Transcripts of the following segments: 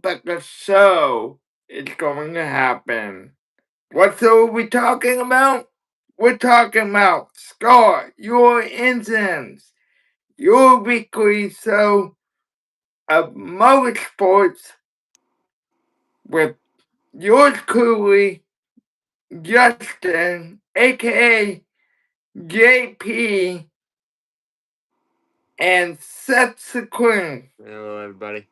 like a show is going to happen. What show are we talking about? We're talking about Score Your Engines, your weekly show of motorsports with yours truly, Justin, aka JP, and Seth Sequin. Hello, everybody.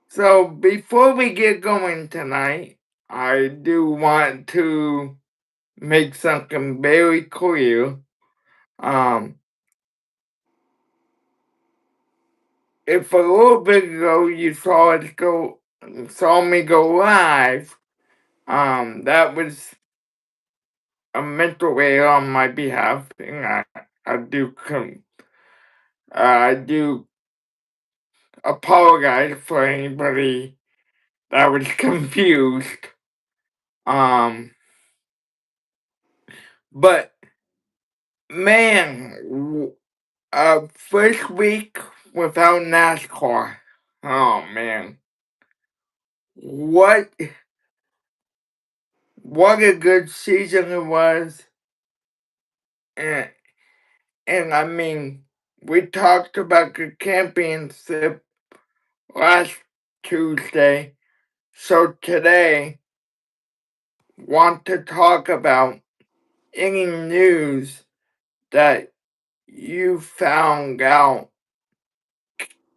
So before we get going tonight, I do want to make something very clear. Um, if a little bit ago you saw me go live, that was a mental error on my behalf, and I do apologize for anybody that was confused. Um, but man, first week without NASCAR. Oh man, what what a good season it was, and I mean we talked about the championship last Tuesday, so today want to talk about any news that you found out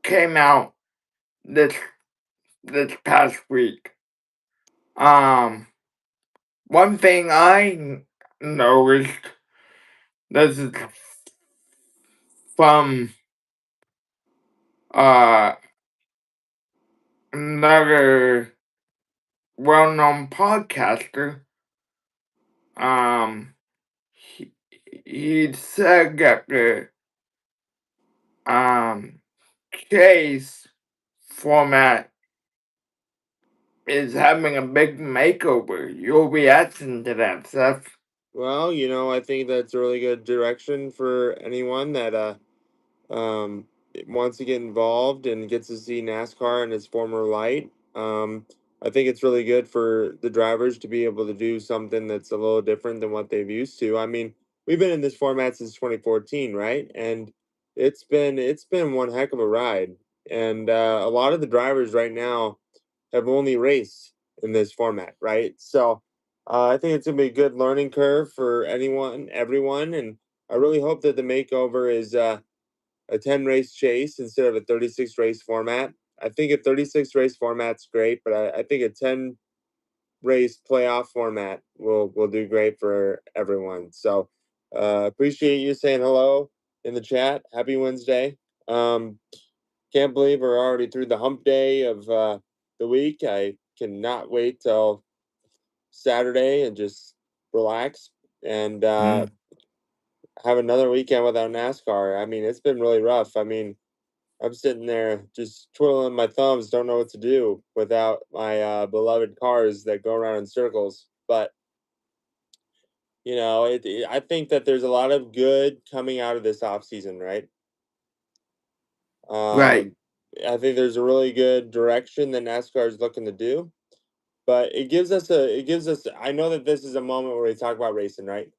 came out this past week. Um, One thing I noticed, this is from uh another well-known podcaster. Um, he, he said that the um case format is having a big makeover. Your reaction to that, Seth? Well, I think that's a really good direction for anyone that um, wants to get involved and gets to see NASCAR in its former light. I think it's really good for the drivers to be able to do something that's a little different than what they've used to. I mean, we've been in this format since 2014, right? And it's been one heck of a ride. And a lot of the drivers right now have only raced in this format, right? So I think it's gonna be a good learning curve for anyone, everyone, and I really hope that the makeover is a 10 race chase instead of a 36 race format. I think a 36 race format's great, but I think a 10 race playoff format will do great for everyone. So appreciate you saying hello in the chat. Happy Wednesday. Um, can't believe we're already through the hump day of the week. I cannot wait till Saturday and just relax and Mm. have another weekend without NASCAR. I mean, it's been really rough. I mean, I'm sitting there just twiddling my thumbs, don't know what to do without my beloved cars that go around in circles. But I think that there's a lot of good coming out of this off season, right? Right. Um, I think there's a really good direction that NASCAR is looking to do, but it gives us. I know that this is a moment where we talk about racing, right?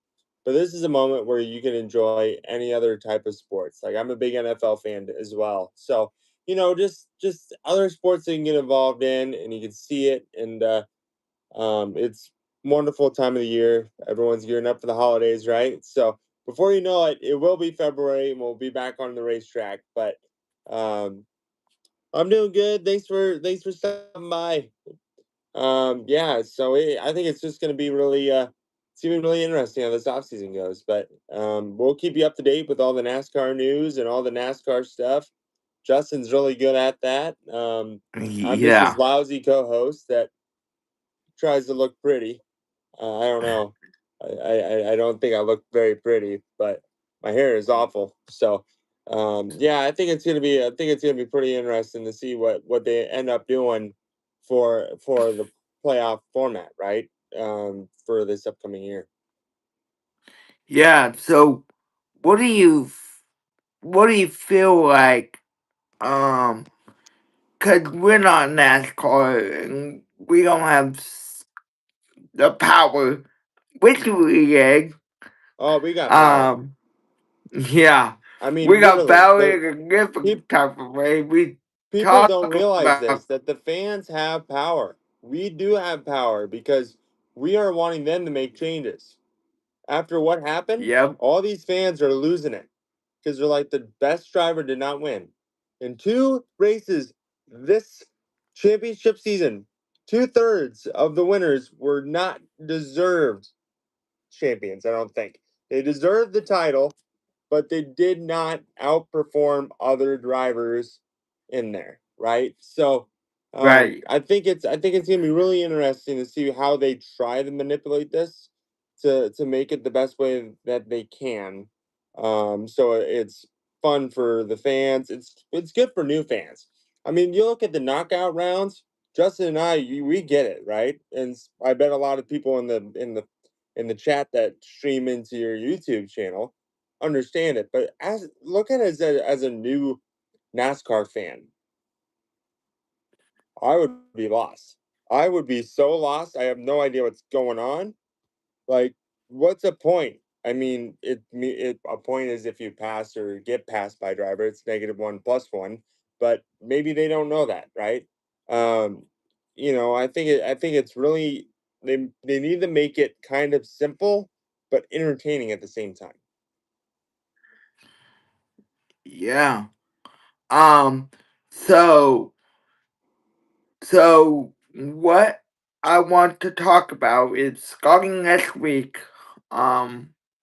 But this is a moment where you can enjoy any other type of sports. Like I'm a big NFL fan as well, so just other sports that you can get involved in, and you can see it, and it's wonderful time of the year. Everyone's gearing up for the holidays, right? So before you know it, it will be February, and we'll be back on the racetrack. But um, I'm doing good. Thanks for stopping by. Yeah, so I think it's just going to be really, it's going to be really interesting how this off season goes. But we'll keep you up to date with all the NASCAR news and all the NASCAR stuff. Justin's really good at that. I'm just this Yeah. lousy co-host that tries to look pretty. I don't know. I don't think I look very pretty, but my hair is awful. So yeah, I think it's gonna be pretty interesting to see what they end up doing for the playoff format, right? For this upcoming year. Yeah. So, what do you what do you feel like? Um, because we're not NASCAR and we don't have the power, which we get. Oh, we got power. Um, yeah, I mean, we got literally, power the in a different peop type of way. We people talk don't realize about, this, that the fans have power. We do have power because we are wanting them to make changes. After what happened, yep, all these fans are losing it because they're like, the best driver did not win. In two races this championship season, two-thirds of the winners were not deserved champions, I don't think. They deserved the title, but they did not outperform other drivers in there, right? So right, I think it's gonna be really interesting to see how they try to manipulate this to make it the best way that they can. So it's fun for the fans. It's good for new fans. I mean, you look at the knockout rounds. Justin and I, we get it, right? And I bet a lot of people in the chat that stream into your YouTube channel understand it. But as look at it as a new NASCAR fan, I would be lost. I would be so lost. I have no idea what's going on. Like, what's a point? I mean, a point is if you pass or get passed by a driver, it's -1 plus one. But maybe they don't know that, right? Um, I think it's really they need to make it kind of simple but entertaining at the same time. yeah. Um, so, so what I want to talk about is starting next week.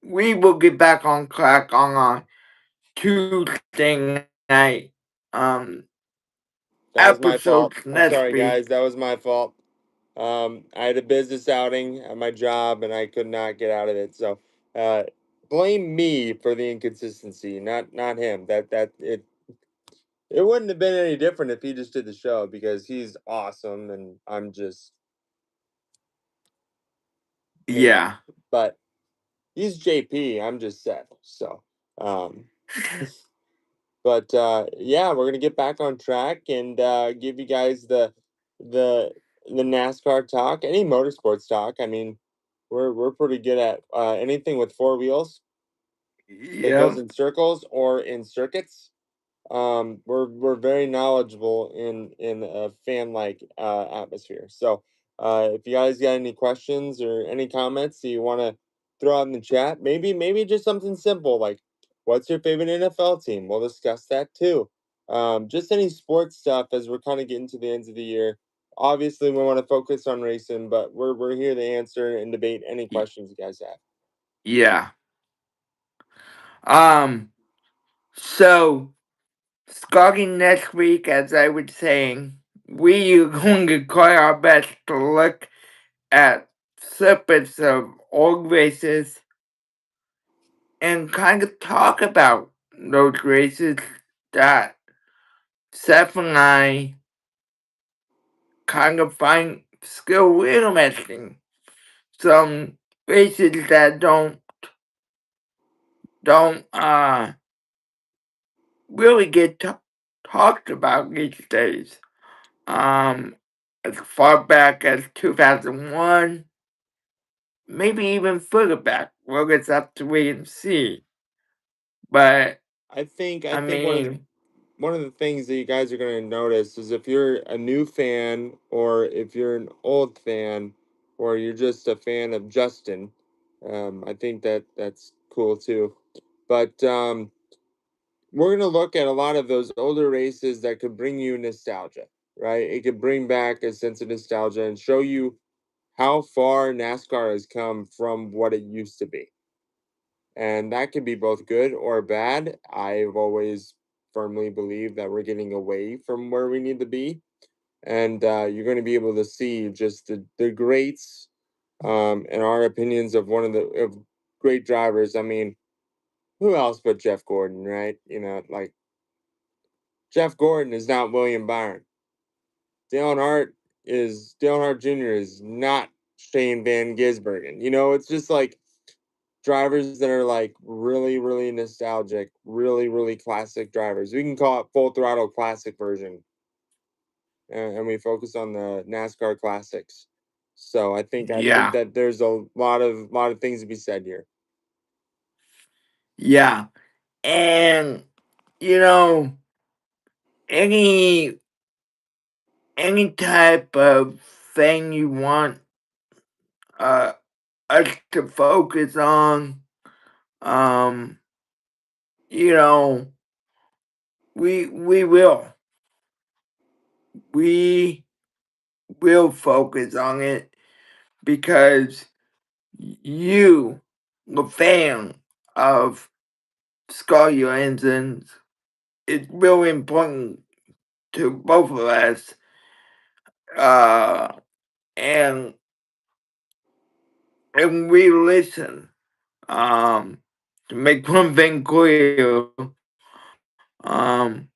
We will get back on track on Tuesday night. That was my Episodes fault. I'm next sorry, week. guys. That was my fault. I had a business outing at my job, and I could not get out of it. So, uh, blame me for the inconsistency, not him. It wouldn't have been any different if he just did the show because he's awesome, and I'm just me. Yeah, But he's JP. I'm just Seth. So, um, but yeah, we're gonna get back on track and give you guys the the NASCAR talk, any motorsports talk. I mean, we're pretty good at anything with four wheels that goes yep, in circles or in circuits. We're very knowledgeable in a fan like atmosphere. So if you guys got any questions or any comments that you want to throw out in the chat, maybe just something simple like, what's your favorite NFL team? We'll discuss that too. Just any sports stuff as we're kind of getting to the ends of the year. Obviously, we want to focus on racing, but we're here to answer and debate any questions you guys have. yeah. Um, so starting next week, as I was saying, we are going to try our best to look at snippets of old races and kind of talk about those races that Seth and I kind of find still interesting. Some races that don't really get talked about these days. Um, as far back as 2001, maybe even further back. Well, it's up to wait and see. But I I think mean, one of the things that you guys are going to notice is if you're a new fan or if you're an old fan or you're just a fan of Justin, I think that's cool too. But we're going to look at a lot of those older races that could bring you nostalgia, right? It could bring back a sense of nostalgia and show you how far NASCAR has come from what it used to be. And that can be both good or bad. I've always firmly believed that we're getting away from where we need to be, and you're going to be able to see just the greats and our opinions of one of the of great drivers. I mean, who else but Jeff Gordon, right? Like Jeff Gordon is not William Byron. Dale Hart Jr. is not Shane Van Gisbergen. It's just like drivers that are like really, really nostalgic, really, really classic drivers. We can call it full throttle classic version. and we focus on the NASCAR classics. So I think Yeah, that there's a lot of things to be said here. yeah. And you know, any any type of thing you want uh us to focus on, um, you know, we will. We will focus on it because you, the fan of Scarlet Engines, it's really important to both of us. Uh, and we listen. Um, to make one thing clear, um,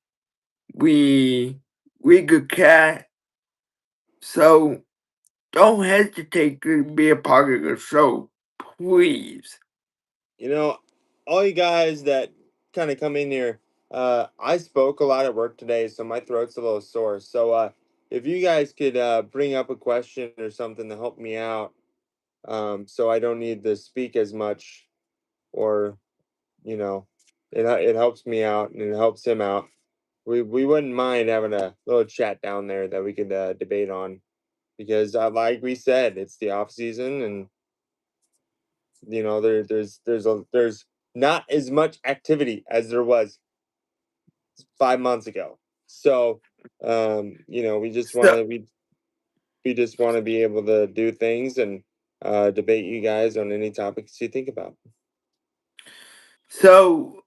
we we could cat. So don't hesitate to be a part of the show, please. You know, all you guys that kind of come in here, I spoke a lot at work today, so my throat's a little sore. So if you guys could bring up a question or something to help me out, so I don't need to speak as much, or you know, it helps me out and it helps him out. We wouldn't mind having a little chat down there that we could debate on, because like we said, it's the off season, and there's not as much activity as there was 5 months ago. So we just want So, to we just want to be able to do things and debate you guys on any topics you think about. so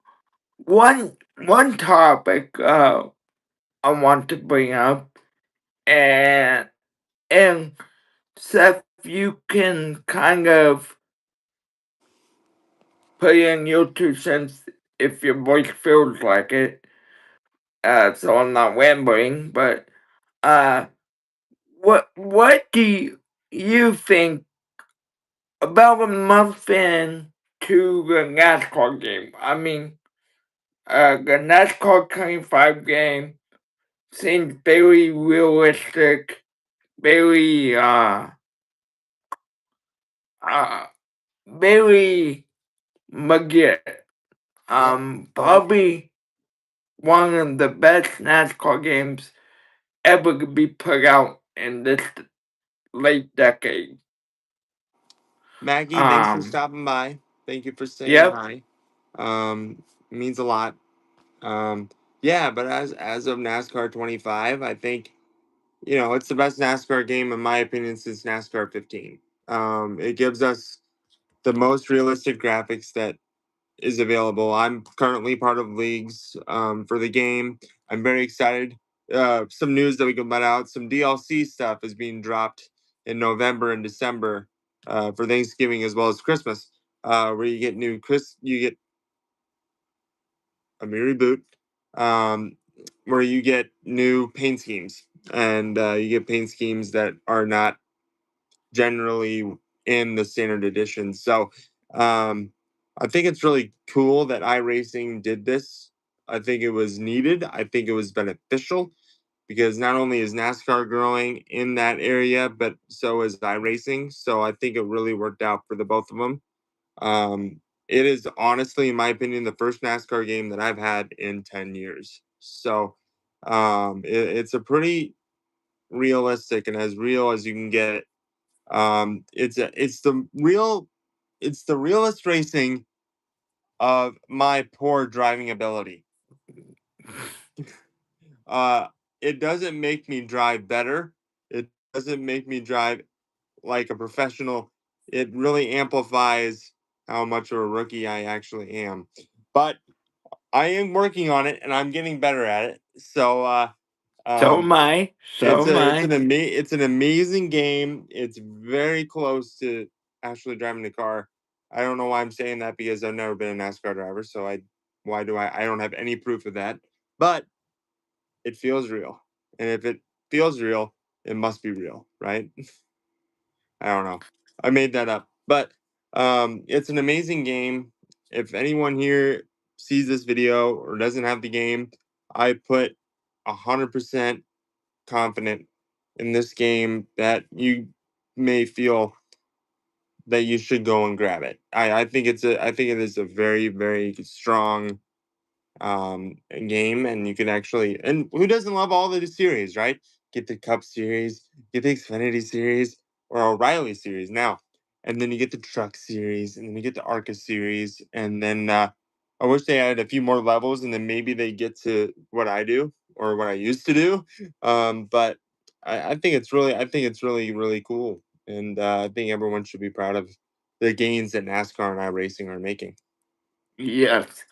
one topic I want to bring up, and and Seth, you can kind of put in your 2 cents if your voice feels like it. So I'm not rambling, but uh, what do you think about a month in to the NASCAR game? I mean, the NASCAR 25 game seems very realistic, very uh very legit. Yep. Probably one of the best NASCAR games ever to be put out in this late decade. Maggie, thanks for Um, stopping by. Thank you for saying yep. hi. Means a lot. Um, yeah, but as of NASCAR 25, I think it's the best NASCAR game in my opinion since NASCAR 15. It gives us the most realistic graphics that is available. I'm currently part of leagues for the game. I'm very excited. Some news that we can let out. Some DLC stuff is being dropped in November and December for Thanksgiving as well as Christmas, where you get a mirror boot, um, where you get new paint schemes, and you get paint schemes that are not generally in the standard edition. So um, I think it's really cool that iRacing did this. I think it was needed. I think it was beneficial because not only is NASCAR growing in that area, but so is iRacing. So I think it really worked out for the both of them. It is honestly, in my opinion, the first NASCAR game that I've had in 10 years. So it's a pretty realistic and as real as you can get. It's the realest racing of my poor driving ability. Uh, it doesn't make me drive better. It doesn't make me drive like a professional. It really amplifies how much of a rookie I actually am. But I am working on it and I'm getting better at it. So So um, am I. So am I. it's an amazing game. It's very close to actually driving the car. I don't know why I'm saying that because I've never been a NASCAR driver, so I don't have any proof of that. But it feels real. And if it feels real, it must be real, right? I don't know. I made that up. But it's an amazing game. If anyone here sees this video or doesn't have the game, I put 100% confident in this game that you may feel that you should go and grab it. I think it is a very, very strong game, and you can actually, and who doesn't love all of the series, right? Get the Cup series, get the Xfinity series, or O'Reilly series now, and then you get the Truck series, and then you get the Arca series, and then I wish they added a few more levels, and then maybe they get to what I do or what I used to do. But I think it's really, really cool, and I think everyone should be proud of the gains that NASCAR and iRacing are making. Yes.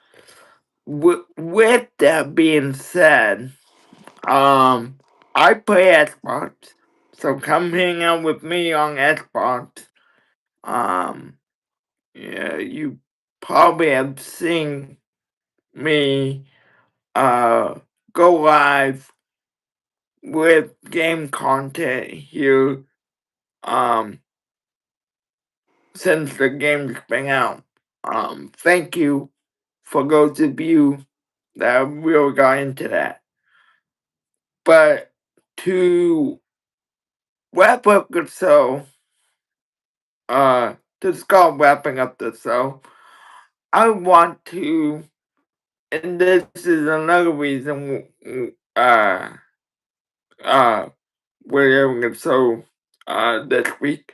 With that being said, I play Xbox, so come hang out with me on Xbox. Um, yeah, you probably have seen me uh go live with game content here um since the game's been out. Thank you for those of you that really got into that. But to wrap up the show, to start wrapping up the show, I want to, and this is another reason, uh, we're having a show, this week,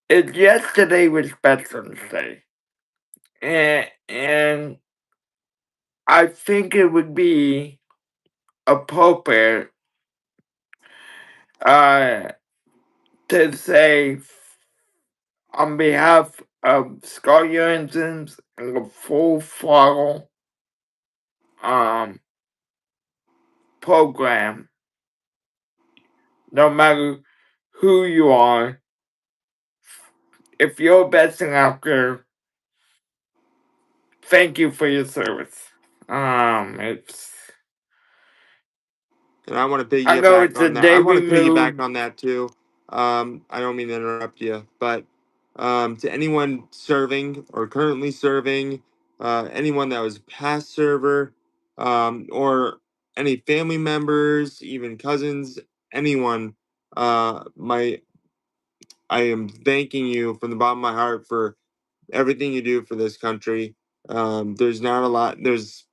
is yesterday was Veterans Day. And I think it would be appropriate, uh, to say on behalf of Scott Jansen's and the Full Throttle um, program, no matter who you are, if you're a veteran out there, thank you for your service. It's And I want to I know piggyback it's a on that. I day want to piggyback removed. on that too. I don't mean to interrupt you, but to anyone serving or currently serving, anyone that was a past server, or any family members, even cousins, anyone, my I am thanking you from the bottom of my heart for everything you do for this country. There's not a lot. There's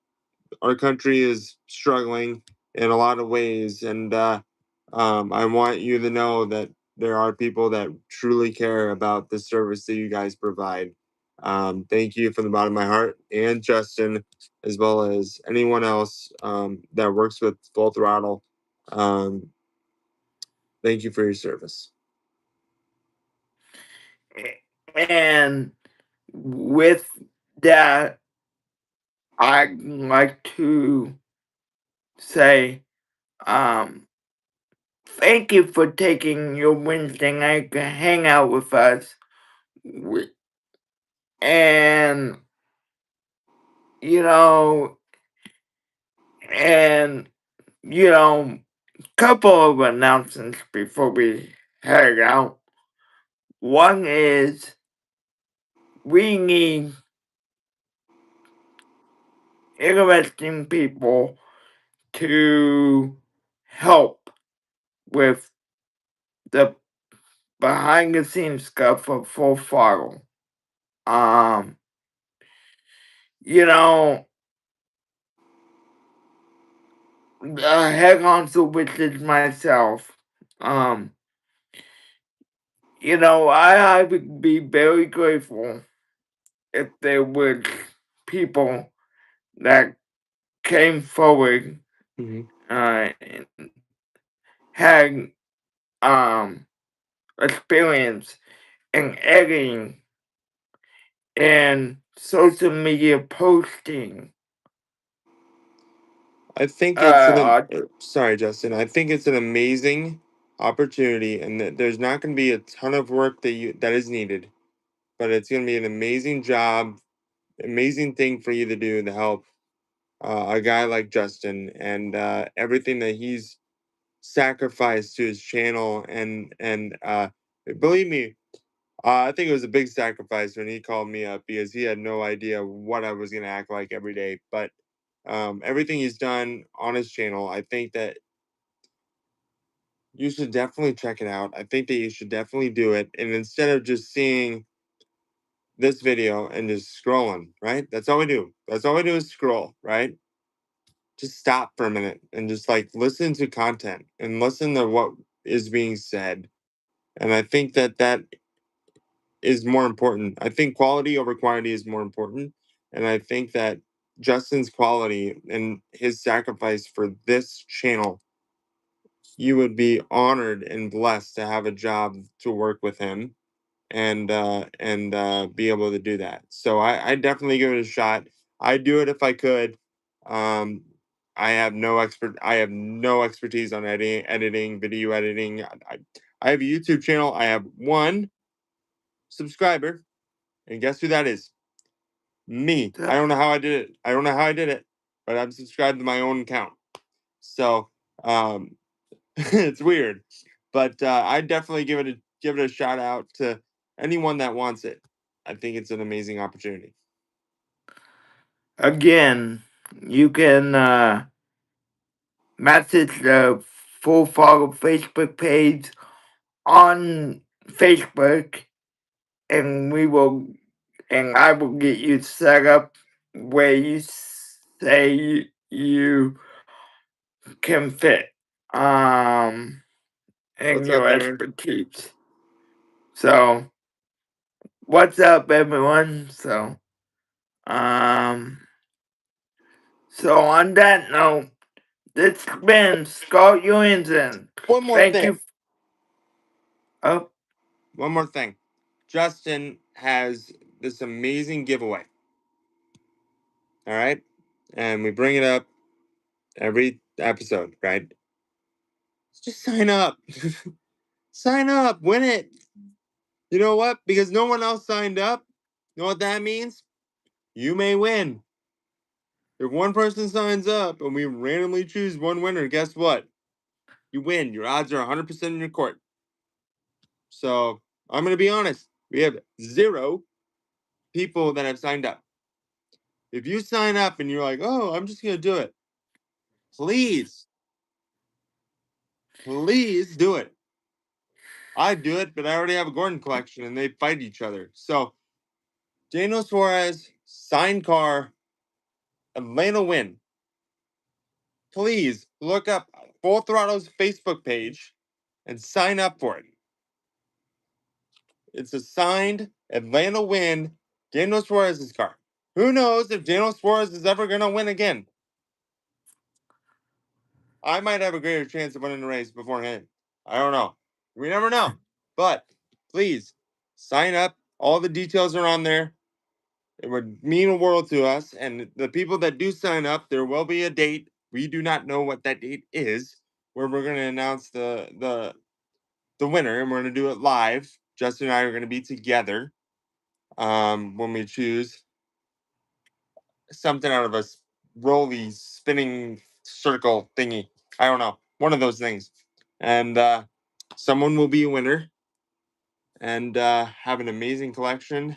Our country is struggling in a lot of ways, and I want you to know that there are people that truly care about the service that you guys provide. Thank you from the bottom of my heart, and Justin, as well as anyone else that works with Full Throttle. Um, Thank you for your service. And with that, I'd like to say, um, thank you for taking your Wednesday night to hang out with us. And, you know, and, you know, couple of announcements before we head out. One is we need interesting people to help with the behind the scenes stuff of Full Throttle. Um, you know, the head honcho, which is myself, um, I would be very grateful if there was people that came forward Mhm. and had experience in editing and social media posting. I think Uh, sorry, Justin. I think it's an amazing opportunity, and that there's not going to be a ton of work that is needed, but it's going to be an amazing job, amazing thing for you to do to help a guy like Justin and everything that he's sacrificed to his channel. And believe me, I think it was a big sacrifice when he called me up because he had no idea what I was going to act like every day. But everything he's done on his channel, I think that you should definitely check it out. I think that you should definitely do it. And instead of just seeing this video and just scrolling, right? That's all we do. That's all we do is scroll, right? Just stop for a minute and just like listen to content and listen to what is being said. And I think that that is more important. I think quality over quantity is more important. And I think that Justin's quality and his sacrifice for this channel, you would be honored and blessed to have a job to work with him and be able to do that. So I definitely give it a shot. I'd do it if I could. Um, I have no expertise on editing, video editing. I have a YouTube channel. I have one subscriber, and guess who that is? Me. I So, don't know how I did it. I don't know how I did it, but I'm subscribed to my own account. So um, it's weird, but I definitely give it a shout out to anyone that wants it. I think it's an amazing opportunity. again, you can message the Full Follow Facebook page on Facebook, and I will get you set up where you say you can fit um in What's your up, Aaron? expertise. So what's up, everyone? Um so on that note, this has been Scott Johansson. One more Thank thing. you. Oh, One more thing. Justin has this amazing giveaway. All right, and we bring it up every episode, right? Just sign up. Sign up. Win it. You know what? Because no one else signed up. You know what that means? You may win. If one person signs up and we randomly choose one winner, guess what? You win. Your odds are 100% in your court. So I'm going to be honest. We have 0 people that have signed up. If you sign up and you're like, oh, I'm just going to do it, please, please do it. I do it, but I already have a Gordon collection and they fight each other. So Daniel Suarez, signed car, Atlanta win. Please look up Full Throttle's Facebook page and sign up for it. It's a signed Atlanta win, Daniel Suarez's car. Who knows if Daniel Suarez is ever going to win again? I might have a greater chance of winning the race before him. I don't know. We never know. But please sign up. All the details are on there. It would mean a world to us. And the people that do sign up, there will be a date. We do not know what that date is, where we're going to announce the winner, and we're going to do it live. Justin and I are going to be together when we choose something out of a rolly spinning circle thingy. I don't know. One of those things. And someone will be a winner and have an amazing collection.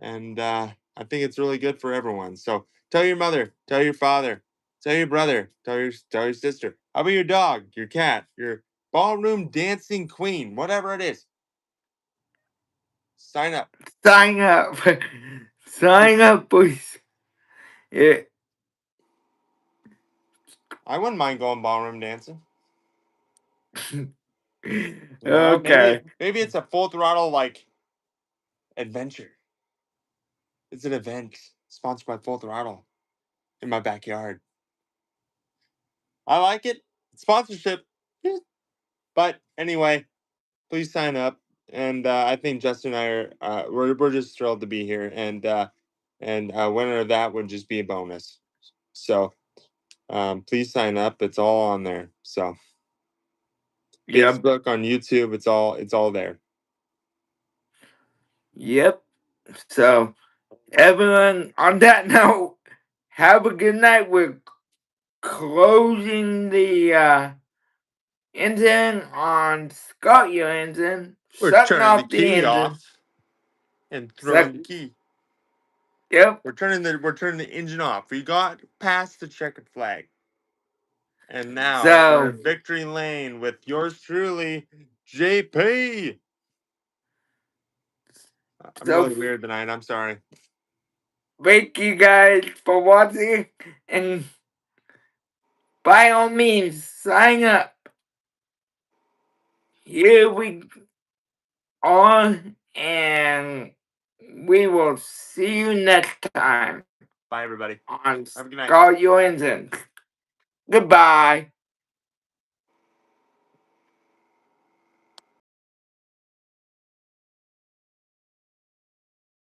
And I think it's really good for everyone. So tell your mother, tell your father, tell your brother, tell your sister. How about your dog, your cat, your ballroom dancing queen, whatever it is. Sign up. sign up. Sign up, please. Yeah. I wouldn't mind going ballroom dancing. You know, Okay. maybe it's a Full Throttle like adventure. It's an event sponsored by Full Throttle in my backyard. I like it. Sponsorship. Yeah. But anyway, please sign up. And I think Justin and I are we're just thrilled to be here. And winner of that would just be a bonus. So please sign up. It's all on there. So Yep. Facebook, on YouTube, it's all there. Yep. So, everyone, on that note, have a good night. We're closing the engine on Scott your engine, We're shutting turning the off the key engine. off and Shut, throwing the key. yep. We're turning the engine off. We got past the checkered flag. And now for So, Victory Lane with yours truly, JP. I'm so really weird tonight. I'm sorry. thank you guys for watching, and by all means, sign up. Here we are, and we will see you next time Bye, everybody. on Have a good night. Start Your Engines. Goodbye.